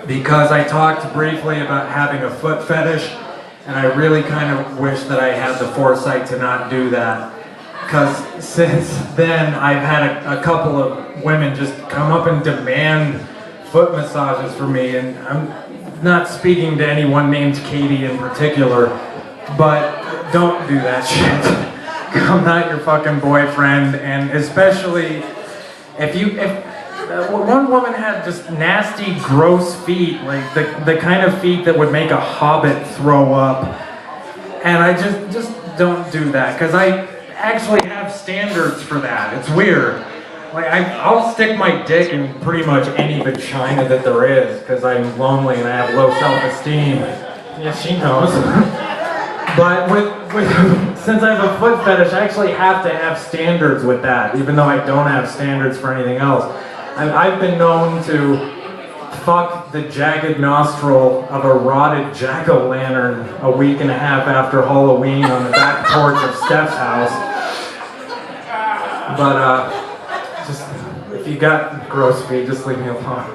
because I talked briefly about having a foot fetish, and I really kind of wish that I had the foresight to not do that. Because since then, I've had a couple of women just come up and demand foot massages for me, and I'm not speaking to anyone named Katie in particular, but don't do that shit. I'm not your fucking boyfriend, and especially if one woman had just nasty, gross feet, like the kind of feet that would make a hobbit throw up, and I just don't do that, because I actually have standards for that. It's weird. Like, I'll stick my dick in pretty much any vagina that there is, because I'm lonely and I have low self-esteem. Yes, she knows. But since I have a foot fetish, I actually have to have standards with that, even though I don't have standards for anything else. I've been known to fuck the jagged nostril of a rotted jack-o'-lantern a week and a half after Halloween on the back porch of Steph's house. But just, if you got gross feet, just leave me alone.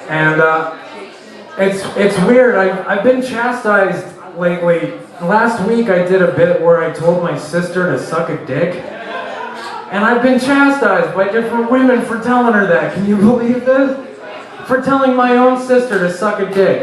And it's weird, I've been chastised lately. Last week I did a bit where I told my sister to suck a dick. And I've been chastised by different women for telling her that. Can you believe this? For telling my own sister to suck a dick.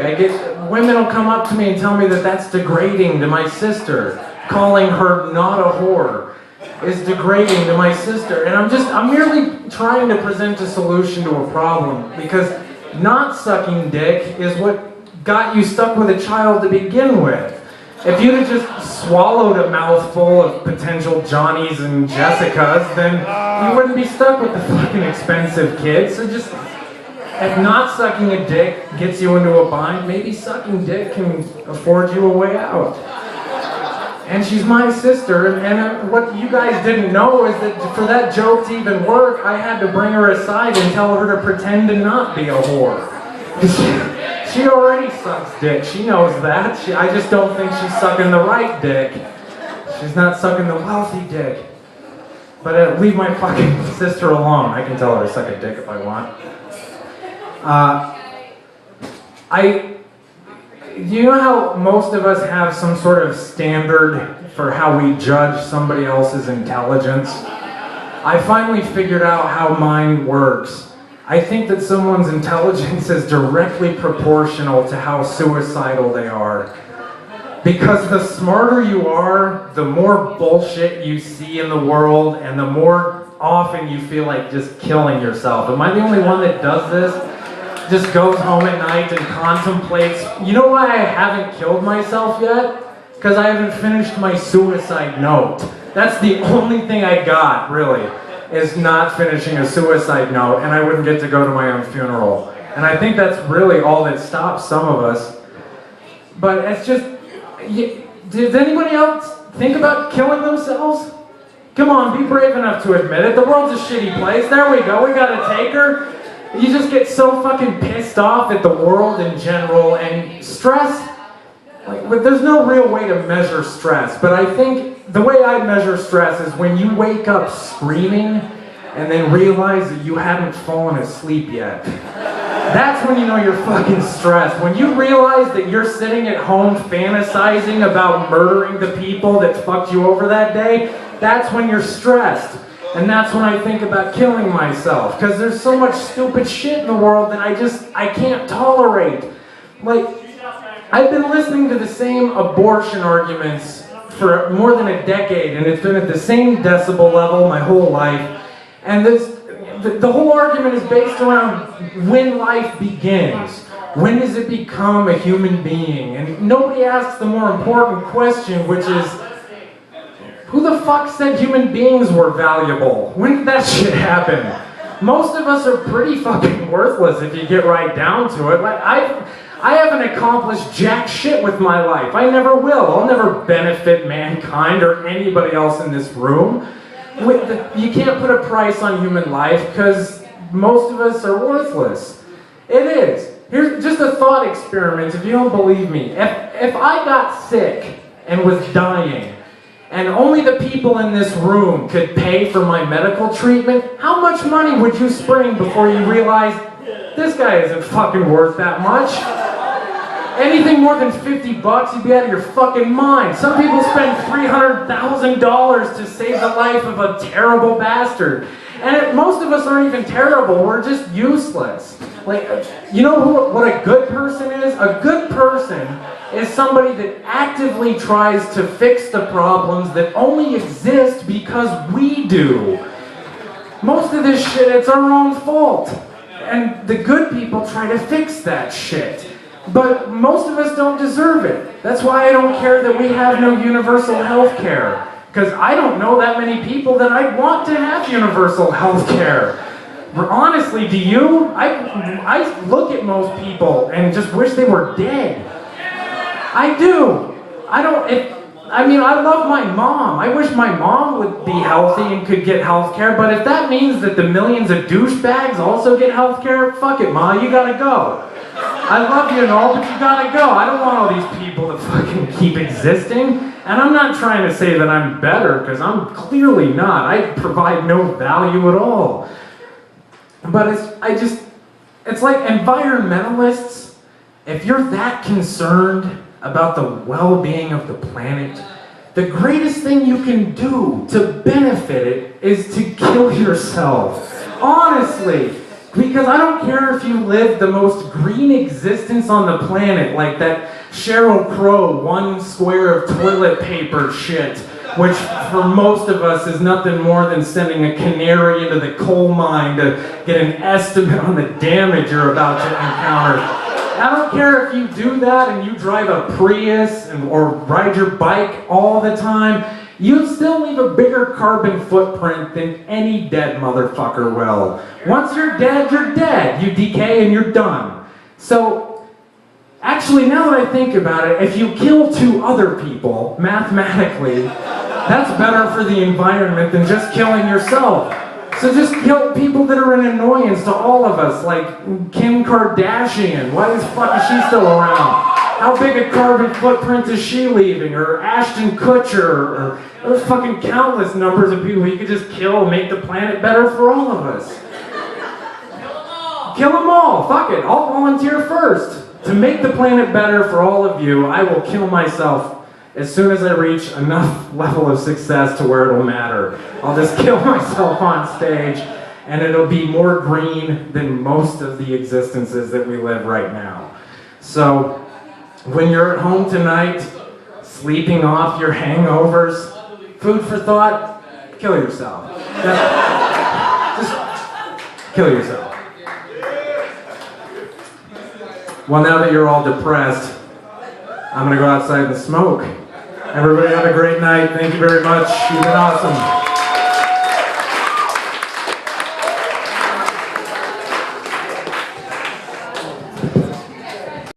Women will come up to me and tell me that that's degrading to my sister. Calling her not a whore is degrading to my sister. And I'm merely trying to present a solution to a problem, because not sucking dick is what got you stuck with a child to begin with. If you'd have just swallowed a mouthful of potential Johnnies and Jessicas, then you wouldn't be stuck with the fucking expensive kids. So just, if not sucking a dick gets you into a bind, maybe sucking dick can afford you a way out. And she's my sister, and what you guys didn't know is that for that joke to even work, I had to bring her aside and tell her to pretend to not be a whore. She already sucks dick, she knows that. I just don't think she's sucking the right dick. She's not sucking the wealthy dick. But leave my fucking sister alone. I can tell her to suck a dick if I want. You know how most of us have some sort of standard for how we judge somebody else's intelligence? I finally figured out how mine works. I think that someone's intelligence is directly proportional to how suicidal they are. Because the smarter you are, the more bullshit you see in the world, and the more often you feel like just killing yourself. Am I the only one that does this? Just goes home at night and contemplates. You know why I haven't killed myself yet? Because I haven't finished my suicide note. That's the only thing I got, really, is not finishing a suicide note, and I wouldn't get to go to my own funeral. And I think that's really all that stops some of us. But it's just, does anybody else think about killing themselves? Come on, be brave enough to admit it. The world's a shitty place. There we go, we got a taker. You just get so fucking pissed off at the world in general, and stress, but there's no real way to measure stress, but I think the way I measure stress is when you wake up screaming and then realize that you haven't fallen asleep yet. That's when you know you're fucking stressed. When you realize that you're sitting at home fantasizing about murdering the people that fucked you over that day, that's when you're stressed. And that's when I think about killing myself, because there's so much stupid shit in the world that I can't tolerate. Like, I've been listening to the same abortion arguments for more than a decade, and it's been at the same decibel level my whole life. And the whole argument is based around when life begins. When does it become a human being? And nobody asks the more important question, which is, who the fuck said human beings were valuable? When did that shit happen? Most of us are pretty fucking worthless if you get right down to it. Like, I haven't accomplished jack shit with my life. I never will. I'll never benefit mankind or anybody else in this room. You can't put a price on human life because most of us are worthless. It is. Here's just a thought experiment if you don't believe me. If I got sick and was dying, and only the people in this room could pay for my medical treatment, how much money would you spring before you realized This guy isn't fucking worth that much. Anything more than $50, you'd be out of your fucking mind. Some people spend $300,000 to save the life of a terrible bastard. And most of us aren't even terrible, we're just useless. Like, you know what a good person is? A good person is somebody that actively tries to fix the problems that only exist because we do. Most of this shit, it's our own fault. And the good people try to fix that shit. But most of us don't deserve it. That's why I don't care that we have no universal health care. Because I don't know that many people that I'd want to have universal health care. Honestly, do you? I look at most people and just wish they were dead. I do. I love my mom. I wish my mom would be healthy and could get health care, but if that means that the millions of douchebags also get health care, fuck it, Ma, you gotta go. I love you and all, but you gotta go. I don't want all these people to fucking keep existing. And I'm not trying to say that I'm better, because I'm clearly not. I provide no value at all. But it's like environmentalists, if you're that concerned about the well-being of the planet, the greatest thing you can do to benefit it is to kill yourself. Honestly. Because I don't care if you live the most green existence on the planet, like that Sheryl Crow 1 square of toilet paper shit, which for most of us is nothing more than sending a canary into the coal mine to get an estimate on the damage you're about to encounter. I don't care if you do that and you drive a Prius or ride your bike all the time, you'd still leave a bigger carbon footprint than any dead motherfucker will. Once you're dead, you're dead. You decay and you're done. So, actually, now that I think about it, if you kill 2 other people, mathematically, that's better for the environment than just killing yourself. So just kill people that are an annoyance to all of us, like Kim Kardashian. Why the fuck is she still around? How big a carbon footprint is she leaving? Or Ashton Kutcher? Or there's fucking countless numbers of people you could just kill and make the planet better for all of us. Kill them all. Fuck it. I'll volunteer first. To make the planet better for all of you, I will kill myself as soon as I reach enough level of success to where it'll matter. I'll just kill myself on stage, and it'll be more green than most of the existences that we live right now. So, when you're at home tonight, sleeping off your hangovers, food for thought, kill yourself. Just kill yourself. Well, now that you're all depressed, I'm gonna go outside and smoke. Everybody have a great night. Thank you very much. You've been awesome.